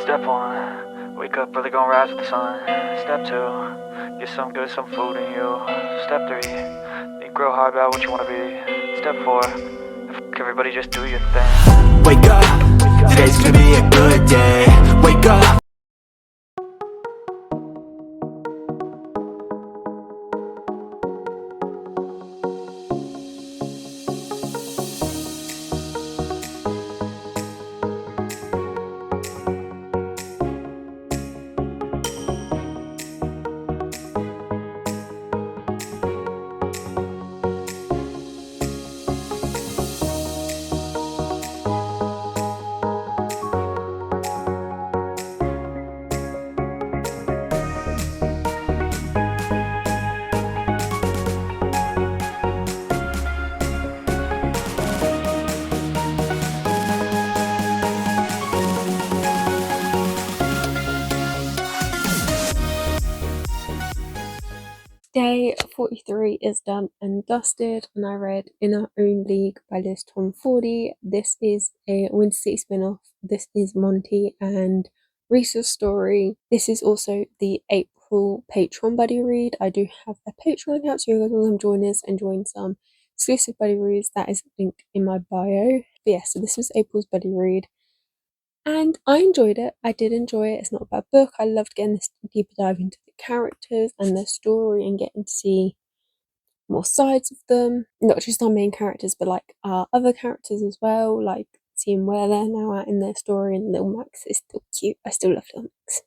Step 1, wake up early, gonna rise with the sun. Step 2, get some good, some food in you. Step 3, think real hard about what you wanna be. Step 4, everybody just do your thing. Wake up, today's gonna be a good day. Wake up. Day 43 is done and dusted, and I read In Our Own League by 𝖜𝖊𝖑𝖈. This is a Winter City spin-off. This is Monty and Reese's story. This is also the April Patreon buddy read. I do have a Patreon account, so you guys will come join us and join some exclusive buddy reads. That is linked in my bio. But yeah, so this was April's buddy read. And I enjoyed it. I did enjoy it. It's not a bad book. I loved getting this deeper dive into the characters and their story and getting to see more sides of them. Not just our main characters, but like our other characters as well. Like seeing where they're now at in their story. And Little Max is still cute. I still love Little Max.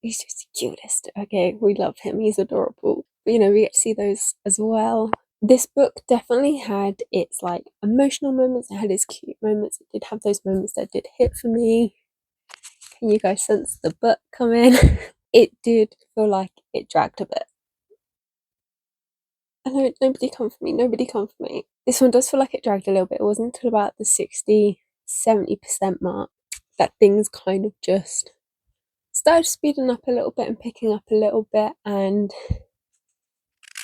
He's just the cutest. Okay, we love him. He's adorable. But, you know, we get to see those as well. This book definitely had its like emotional moments, it had its cute moments, it did have those moments that did hit for me. Can you guys sense the butt come in? It did feel like it dragged a bit. I know, nobody come for me, nobody come for me. This one does feel like it dragged a little bit. It wasn't until about the 60-70% mark that things kind of just started speeding up a little bit and picking up a little bit, and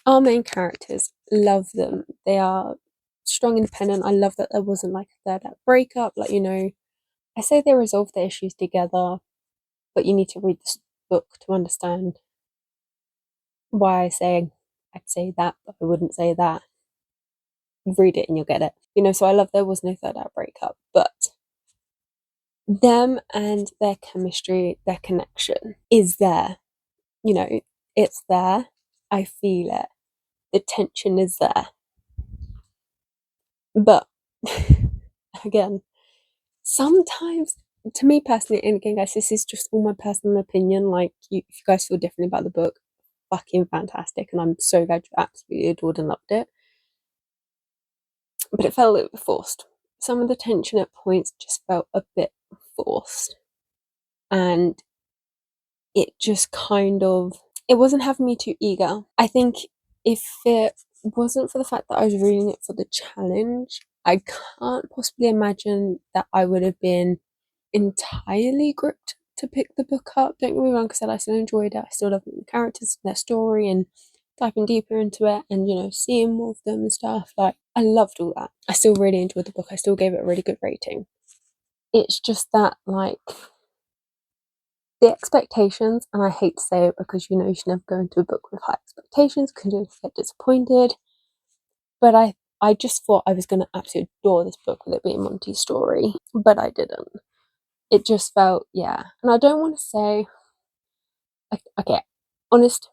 our main characters, love them. They are strong, independent. I love that there wasn't like a third act breakup. Like, you know, I say they resolve their issues together, but you need to read this book to understand why I'd say that, but I wouldn't say that. Read it and you'll get it. You know, so I love there was no third act breakup, but them and their chemistry, their connection is there. You know, it's there. I feel it. The tension is there. But again, sometimes, to me personally, and again guys, this is just all my personal opinion, like if you guys feel differently about the book, fucking fantastic, and I'm so glad you absolutely adored and loved it. But it felt a little bit forced. Some of the tension at points just felt a bit forced, and it just kind of, it wasn't having me too eager. I think if it wasn't for the fact that I was reading it for the challenge, I can't possibly imagine that I would have been entirely gripped to pick the book up. Don't get me wrong, because I still enjoyed it. I still love the characters, their story, and diving deeper into it, and you know, seeing more of them and stuff. Like, I loved all that. I still really enjoyed the book. I still gave it a really good rating. It's just that, like, the expectations, and I hate to say it because you know you should never go into a book with high expectations because you get disappointed, but I just thought I was going to absolutely adore this book with it being Monty's story, but I didn't. It just felt, yeah, and I don't want to say, okay, honest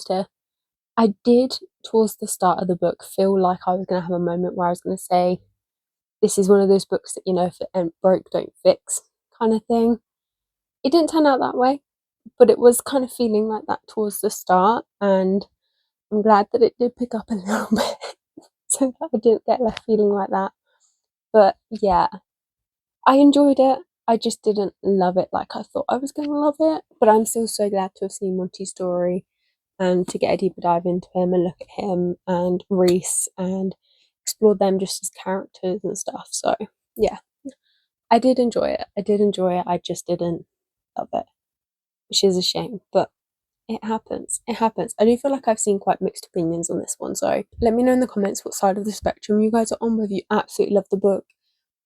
here, I did towards the start of the book feel like I was going to have a moment where I was going to say, this is one of those books that, you know, if it ain't broke, don't fix kind of thing. It didn't turn out that way, but it was kind of feeling like that towards the start, and I'm glad that it did pick up a little bit so that I didn't get left feeling like that. But yeah, I enjoyed it. I just didn't love it like I thought I was going to love it, but I'm still so glad to have seen Monty's story and to get a deeper dive into him and look at him and Reese and explore them just as characters and stuff. So yeah, I did enjoy it. I just didn't love it, which is a shame, but it happens. I do feel like I've seen quite mixed opinions on this one, so let me know in the comments what side of the spectrum you guys are on, whether you absolutely love the book,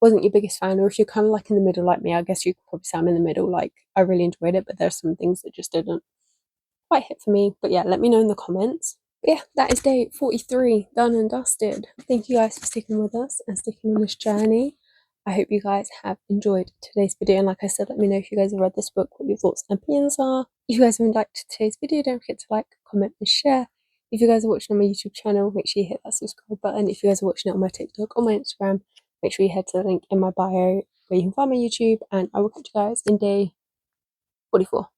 wasn't your biggest fan, or if you're kind of like in the middle like me, I guess you could probably say I'm in the middle. Like, I really enjoyed it, but there's some things that just didn't quite hit for me. But yeah, let me know in the comments. But yeah, that is day 43 done and dusted. Thank you guys for sticking with us and sticking on this journey. I hope you guys have enjoyed today's video, and like I said, let me know if you guys have read this book, what your thoughts and opinions are. If you guys have liked today's video, don't forget to like, comment and share. If you guys are watching on my YouTube channel, make sure you hit that subscribe button. If you guys are watching it on my TikTok or my Instagram, make sure you head to the link in my bio where you can find my YouTube, and I will catch you guys in day 44.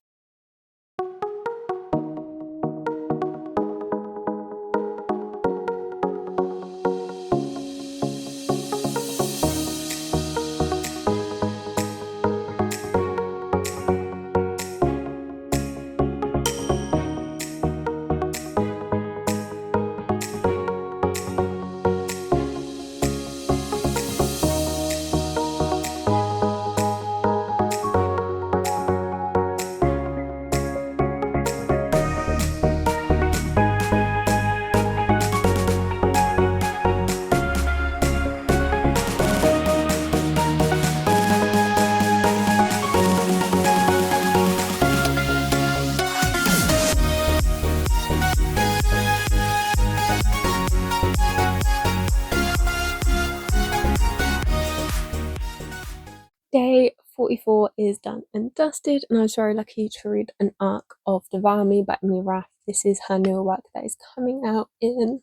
Day 44 is done and dusted, and I was very lucky to read an arc of Devour Me by 𝖜𝖊𝖑𝖈. This is her newer work that is coming out in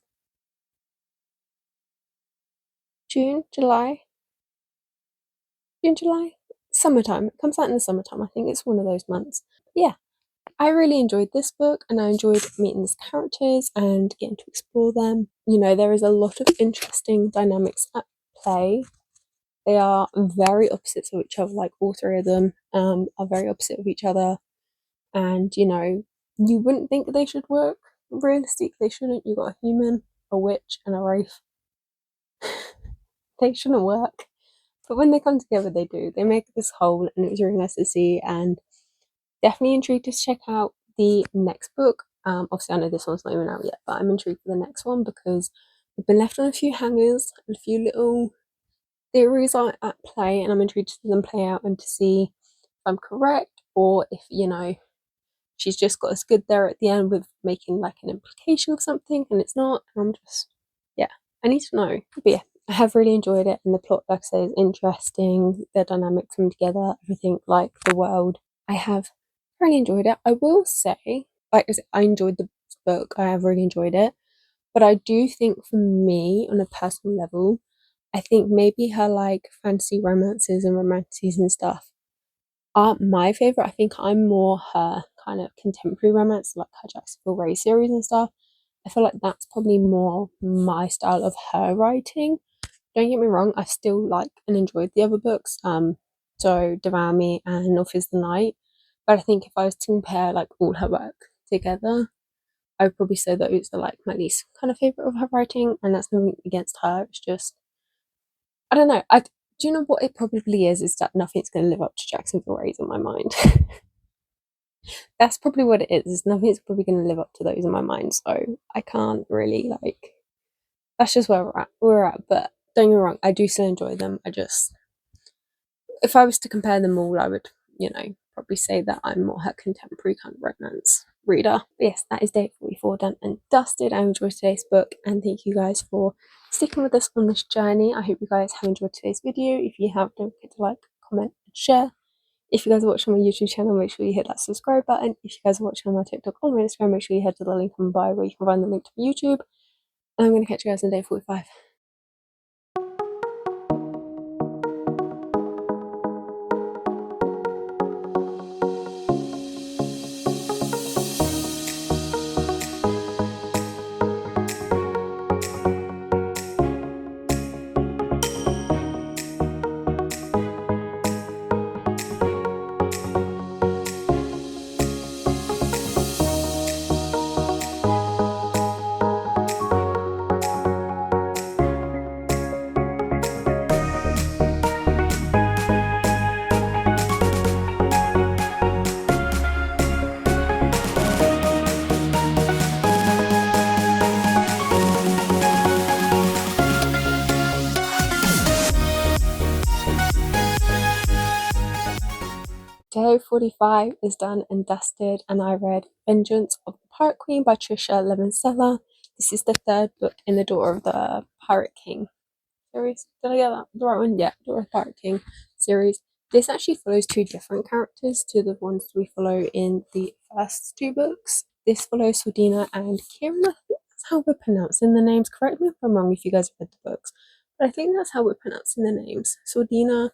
June, July, summertime. It comes out in the summertime. I think it's one of those months. Yeah, I really enjoyed this book, and I enjoyed meeting these characters and getting to explore them. You know, there is a lot of interesting dynamics at play. They are very opposites of each other, like all three of them are very opposite of each other. And, you know, you wouldn't think they should work. Realistically, they shouldn't. You've got a human, a witch, and a wraith. They shouldn't work. But when they come together, they do. They make this whole, and it was really nice to see. And definitely intrigued to check out the next book. Obviously, I know this one's not even out yet, but I'm intrigued for the next one because we've been left on a few hangers and a few little theories are at play, and I'm intrigued to see them play out and to see if I'm correct, or if, you know, she's just got us good there at the end with making like an implication of something and it's not. And I'm just, yeah, I need to know. But yeah, I have really enjoyed it, and the plot, like I say, is interesting. The dynamics come together, everything, like the world. I have really enjoyed it. I will say, like I said, I enjoyed the book. I have really enjoyed it. But I do think for me, on a personal level, I think maybe her like fantasy romances and romances and stuff aren't my favourite. I think I'm more her kind of contemporary romance, like her Jacksonville Ray series and stuff. I feel like that's probably more my style of her writing. Don't get me wrong, I still like and enjoyed the other books, so Devour Me and North is the Night. But I think if I was to compare like all her work together, I would probably say those are like my least kind of favourite of her writing, and that's nothing against her. It's just, I don't know. Do you know what it probably is that nothing's going to live up to Jacksonville Rays in my mind. That's probably what it is. Nothing's probably going to live up to those in my mind. So I can't really like. That's just where we're at. But don't get me wrong, I do still enjoy them. I just, if I was to compare them all, I would, you know, probably say that I'm more her contemporary kind of romance reader. But yes, that is day 44 done and dusted. I enjoyed today's book, and thank you guys for sticking with us on this journey. I hope you guys have enjoyed today's video. If you have, don't forget to like, comment and share. If you guys are watching on my YouTube channel, make sure you hit that subscribe button. If you guys are watching on my TikTok or my Instagram, make sure you head to the link in my bio where you can find the link to my YouTube. And I'm going to catch you guys in day 45. Day 45 is done and dusted, and I read Vengeance of the Pirate Queen by 𝖜𝖊𝖑𝖈. This is the third book in the Daughter of the Pirate King series. Did I get that the right one? Yeah, Daughter of the Pirate King series. This actually follows two different characters to the ones we follow in the first two books. This follows 𝖜𝖊𝖑𝖈 and Kieran. I think that's how we're pronouncing the names. Correct me if I'm wrong if you guys have read the books. But I think that's how we're pronouncing the names. 𝖜𝖊𝖑𝖈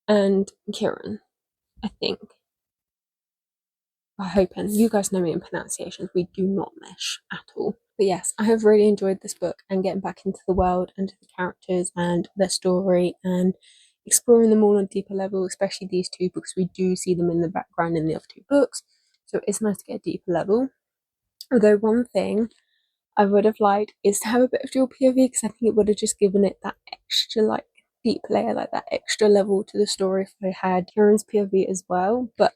and Kieran, I think. I hope, and you guys know me in pronunciations, we do not mesh at all. But yes, I have really enjoyed this book and getting back into the world and to the characters and their story and exploring them all on a deeper level, especially these two, because we do see them in the background in the other two books. So it's nice to get a deeper level. Although one thing I would have liked is to have a bit of dual POV, because I think it would have just given it that extra like deep layer, like that extra level to the story if I had Kieran's POV as well. But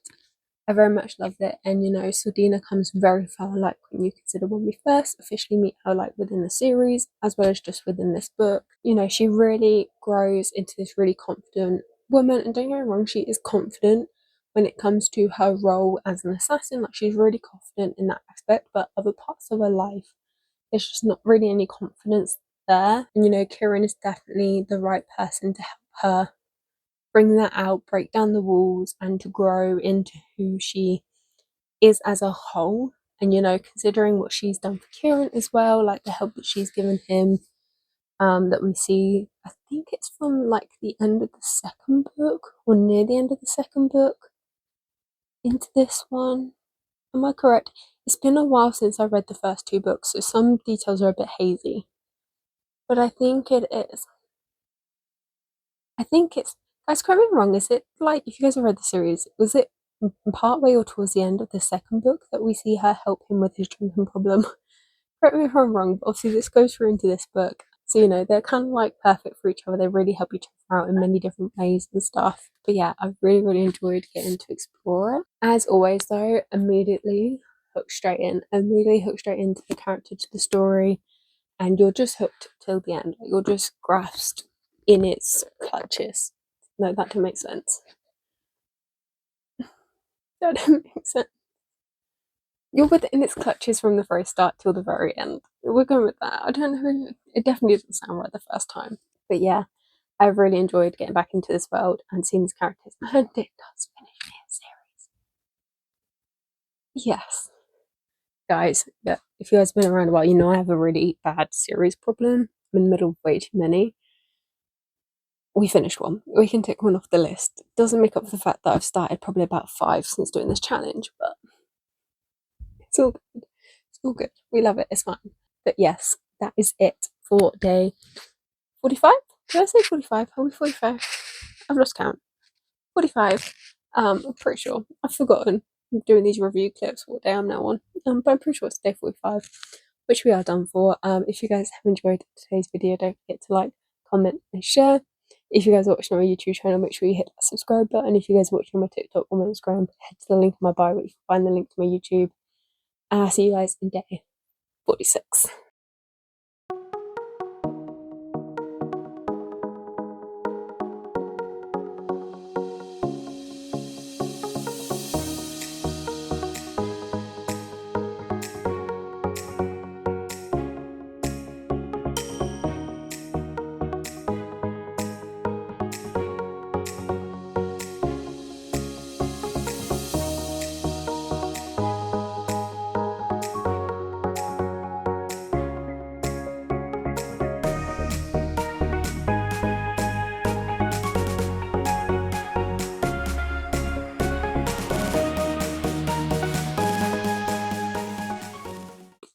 I very much loved it, and you know, 𝖜𝖊𝖑𝖈 comes very far, like when you consider when we first officially meet her, like within the series, as well as just within this book. You know, she really grows into this really confident woman, and don't get me wrong, she is confident when it comes to her role as an assassin, like she's really confident in that aspect, but other parts of her life, there's just not really any confidence there. And you know, Kieran is definitely the right person to help her bring that out, break down the walls, and to grow into who she is as a whole. And you know, considering what she's done for Kieran as well, like the help that she's given him, that we see, I think it's from like the end of the second book or near the end of the second book into this one. Am I correct? It's been a while since I read the first two books, so some details are a bit hazy. But I think it is. I think it's, guys, correct me if I'm wrong, is it like, if you guys have read the series, was it part way or towards the end of the second book that we see her help him with his drinking problem? Correct me if I'm wrong, but obviously this goes through into this book. So, you know, they're kind of like perfect for each other. They really help each other out in many different ways and stuff. But yeah, I've really, really enjoyed getting to explore it. As always, though, immediately hooked straight in. Immediately hooked straight into the character, to the story, and you're just hooked till the end. Like, you're just grasped in its clutches. No, that didn't make sense. That didn't make sense. You're within its clutches from the very start till the very end. We're going with that. I don't know. It definitely didn't sound right the first time. But yeah, I've really enjoyed getting back into this world and seeing these characters. And it does finish me a series. Yes. Guys, yeah, if you guys have been around a while, you know I have a really bad series problem. I'm in the middle of way too many. We finished one. We can tick one off the list. Doesn't make up for the fact that I've started probably about 5 since doing this challenge, but it's all good. It's all good. We love it. It's fine. But yes, that is it for day 45. Did I say 45? Are we 45? I've lost count. 45. I'm pretty sure. I've forgotten. I'm doing these review clips, what day I'm now on. But I'm pretty sure it's day 45, which we are done for. If you guys have enjoyed today's video, don't forget to like, comment, and share. If you guys are watching on my YouTube channel, make sure you hit that subscribe button. If you guys are watching on my TikTok or my Instagram, head to the link in my bio where you can find the link to my YouTube. And I'll see you guys in day 46.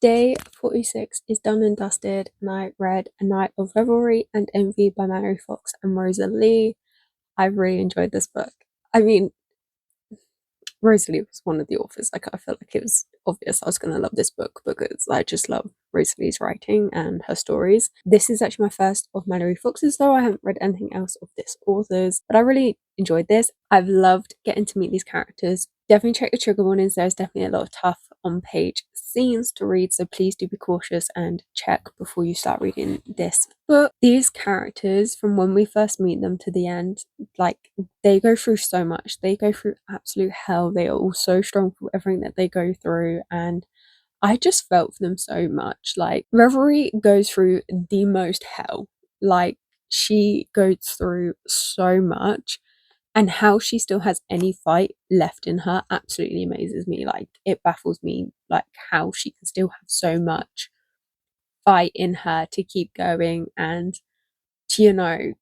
Day 46 is done and dusted, and I read A Night of Revelry and Envy by 𝖕𝖊𝖑𝖈 and 𝖳𝖊𝖑. I really enjoyed this book. I mean, 𝖳𝖊𝖑 was one of the authors. Like, I felt like it was obvious I was going to love this book because I just love 𝖳𝖊𝖑's writing and her stories. This is actually my first of 𝖕𝖊𝖑𝖈's, though I haven't read anything else of this author's, but I really enjoyed this. I've loved getting to meet these characters. Definitely check the trigger warnings. There's definitely a lot of tough on page scenes to read, so please do be cautious and check before you start reading this book. These characters, from when we first meet them to the end, like, they go through so much. They go through absolute hell. They are all so strong for everything that they go through, and I just felt for them so much. Like, Reverie goes through the most hell. Like, she goes through so much, and how she still has any fight left in her absolutely amazes me. Like, it baffles me, like, how she can still have so much fight in her to keep going and to,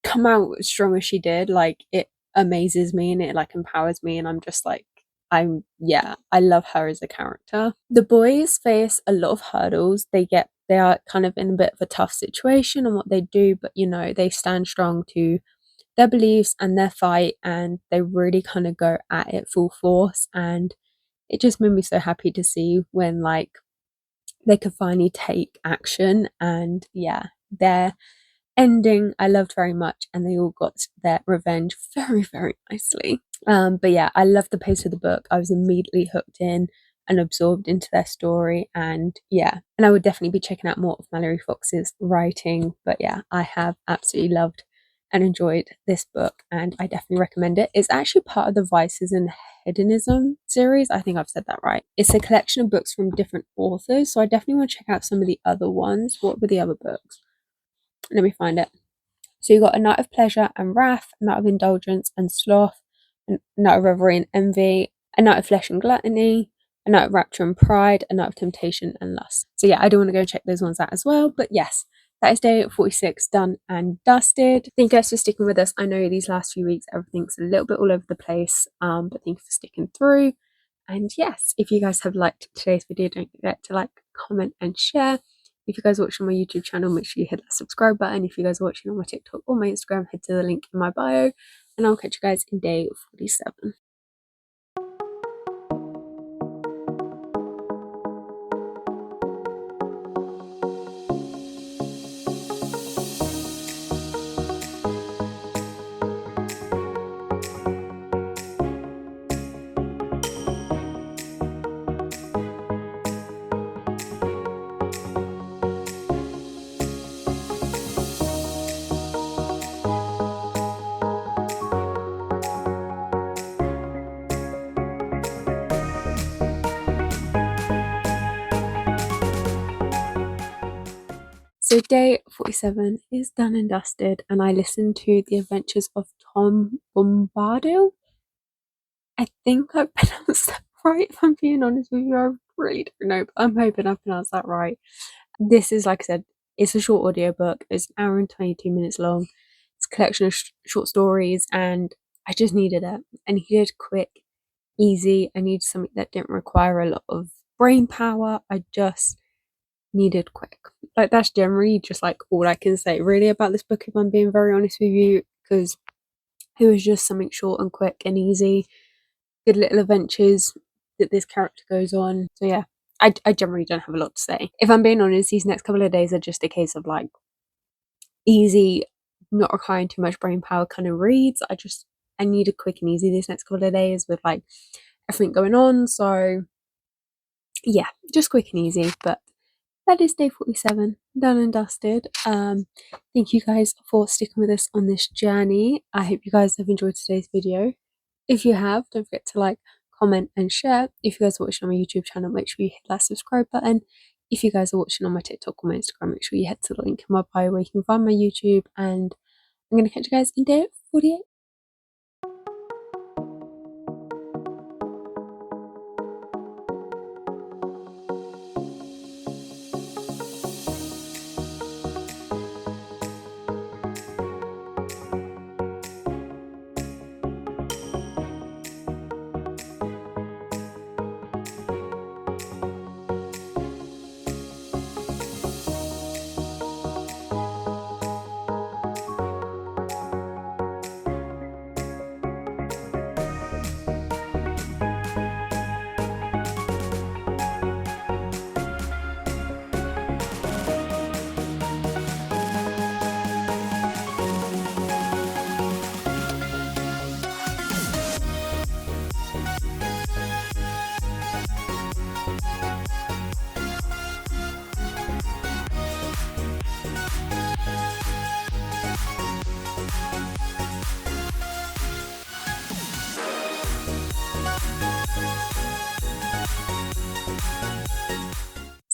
come out as strong as she did. Like, it amazes me and it, like, empowers me, and I'm just like, I love her as a character. The boys face a lot of hurdles. They are kind of in a bit of a tough situation on what they do, but they stand strong to their beliefs and their fight, and they really kind of go at it full force. And it just made me so happy to see when, like, they could finally take action. And yeah, their ending I loved very much, and they all got their revenge very, very nicely. But yeah, I loved the pace of the book. I was immediately hooked in and absorbed into their story, and yeah, and I would definitely be checking out more of 𝖜𝖊𝖑𝖈𝖔𝖒's writing. But yeah, I have absolutely loved and enjoyed this book, and I definitely recommend it. It's actually part of the Vices and Hedonism series. I think I've said that right. It's a collection of books from different authors, so I definitely want to check out some of the other ones. What were the other books? Let me find it. So you got A Night of Pleasure and Wrath, A Night of Indulgence and Sloth, A Night of Reverie and Envy, A Night of Flesh and Gluttony, A Night of Rapture and Pride, A Night of Temptation and Lust. So yeah, I do want to go check those ones out as well. But yes, that is day 46 done and dusted. Thank you guys for sticking with us. I know these last few weeks everything's a little bit all over the place, but thank you for sticking through. And yes, if you guys have liked today's video, don't forget to like, comment and share. If you guys are watching on my YouTube channel, make sure you hit that subscribe button. If you guys are watching on my TikTok or my Instagram, head to the link in my bio, and I'll catch you guys in day 47. So day 47 is done and dusted, and I listened to The Adventures of Tom Bombadil. I think I pronounced that right, if I'm being honest with you. I really don't know, but I'm hoping I pronounced that right. This is, like I said, it's a short audiobook. It's an hour and 22 minutes long. It's a collection of short stories, and I just needed it. I needed quick, easy. I needed something that didn't require a lot of brain power. I just needed quick. Like, that's generally just like all I can say really about this book, if I'm being very honest with you, because it was just something short and quick and easy, good little adventures that this character goes on. So yeah, I generally don't have a lot to say. If I'm being honest, these next couple of days are just a case of like easy, not requiring too much brain power kind of reads. I need a quick and easy these next couple of days with like everything going on. So yeah, just quick and easy. But that is day 47 done and dusted. Thank you guys for sticking with us on this journey. I hope you guys have enjoyed today's video. If you have, don't forget to like, comment and share. If you guys are watching on my YouTube channel, make sure you hit that subscribe button. If you guys are watching on my TikTok or my Instagram, make sure you head to the link in my bio where you can find my YouTube, and I'm going to catch you guys in day 48.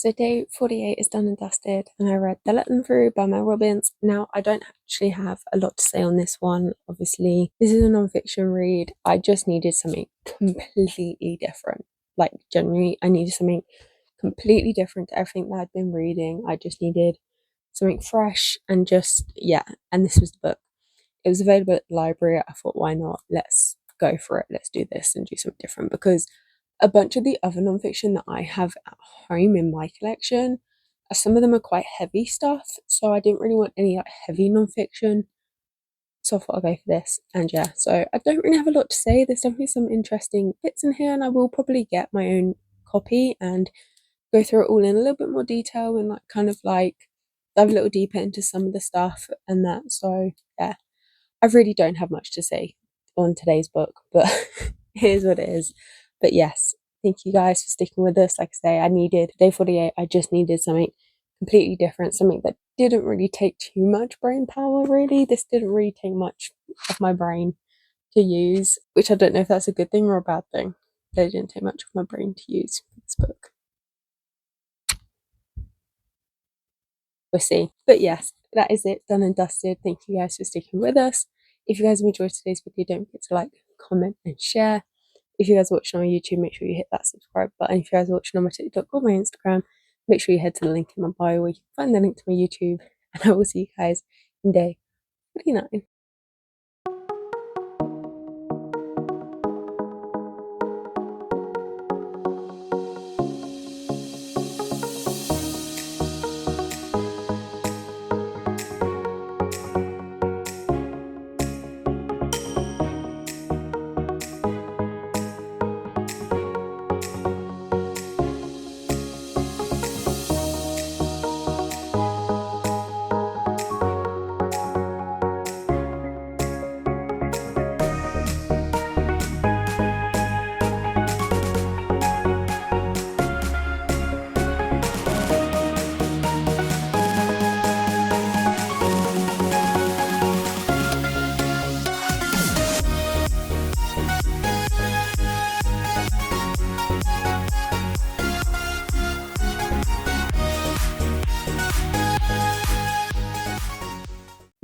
So day 48 is done and dusted, and I read 𝖜𝖊𝖑𝖈 by Mel Robbins. Now, I don't actually have a lot to say on this one. Obviously, this is a non-fiction read. I just needed something completely different. Like, genuinely, I needed something completely different to everything that I'd been reading. I just needed something fresh and just, yeah, and this was the book. It was available at the library. I thought, why not? Let's go for it. Let's do this and do something different, because a bunch of the other non-fiction that I have at home in my collection, some of them are quite heavy stuff, so I didn't really want any like heavy non-fiction, so I thought I'll go for this. And yeah, so I don't really have a lot to say. There's definitely some interesting bits in here, and I will probably get my own copy and go through it all in a little bit more detail and like kind of like dive a little deeper into some of the stuff and that. So yeah, I really don't have much to say on today's book, but here's what it is. But yes, thank you guys for sticking with us. Like I say, I needed day 48. I just needed something completely different, something that didn't really take too much brain power, really. This didn't really take much of my brain to use, which I don't know if that's a good thing or a bad thing. They didn't take much of my brain to use for this book. We'll see. But yes, that is it, done and dusted. Thank you guys for sticking with us. If you guys have enjoyed today's video, don't forget to like, comment and share. If you guys are watching on YouTube, make sure you hit that subscribe button. If you guys are watching on my TikTok or my Instagram, make sure you head to the link in my bio where you can find the link to my YouTube. And I will see you guys in day 49.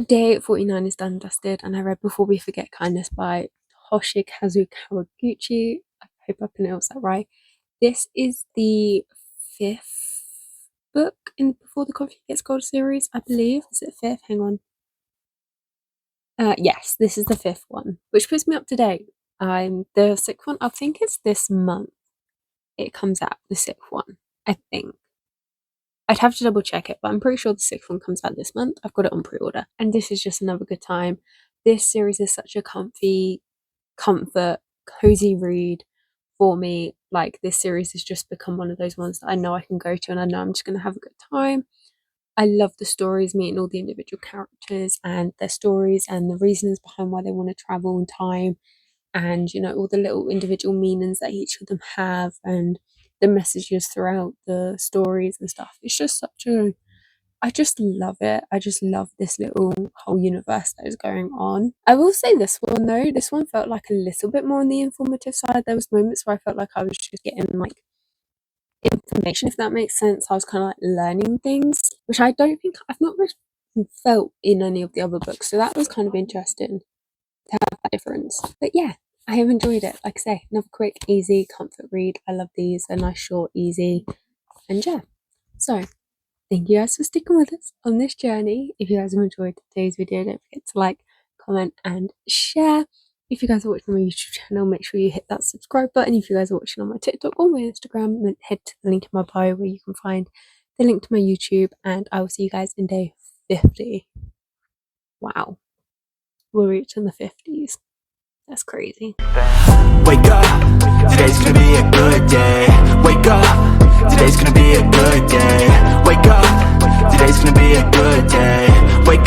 Day 49 is done and dusted, and I read Before We Forget Kindness by 𝖜𝖊𝖑𝖈𝖔𝖒𝖊. I hope I pronounced that right. This is the 5th book in Before the Coffee Gets Cold series, I believe. Is it 5th? Hang on. Yes, this is the 5th one, which puts me up to date. The 6th one, I think it's this month. It comes out, the 6th one, I think. I'd have to double check it, but I'm pretty sure the 6th one comes out this month. I've got it on pre-order, and this is just another good time. This series is such a cozy read for me. Like, this series has just become one of those ones that I know I can go to and I know I'm just going to have a good time. I love the stories, meeting all the individual characters and their stories and the reasons behind why they want to travel in time, and you know, all the little individual meanings that each of them have and the messages throughout the stories and stuff. It's just I just love it. I just love this little whole universe that is going on. I will say this one though, this one felt like a little bit more on the informative side. There was moments where I felt like I was just getting like information, if that makes sense. I was kind of like learning things, which I don't think I've not really felt in any of the other books. So that was kind of interesting to have that difference. But yeah, I have enjoyed it. Like I say, another quick, easy comfort read. I love these. They're nice, short, easy, and yeah. So thank you guys for sticking with us on this journey. If you guys have enjoyed today's video, don't forget to like, comment, and share. If you guys are watching on my YouTube channel, make sure you hit that subscribe button. If you guys are watching on my TikTok or my Instagram, then head to the link in my bio where you can find the link to my YouTube. And I will see you guys in day 50. Wow, we're reaching the 50s. That's crazy. Wake up, today's gonna be a good day. Wake up, today's gonna be a good day. Wake up, today's gonna be a good day. Wake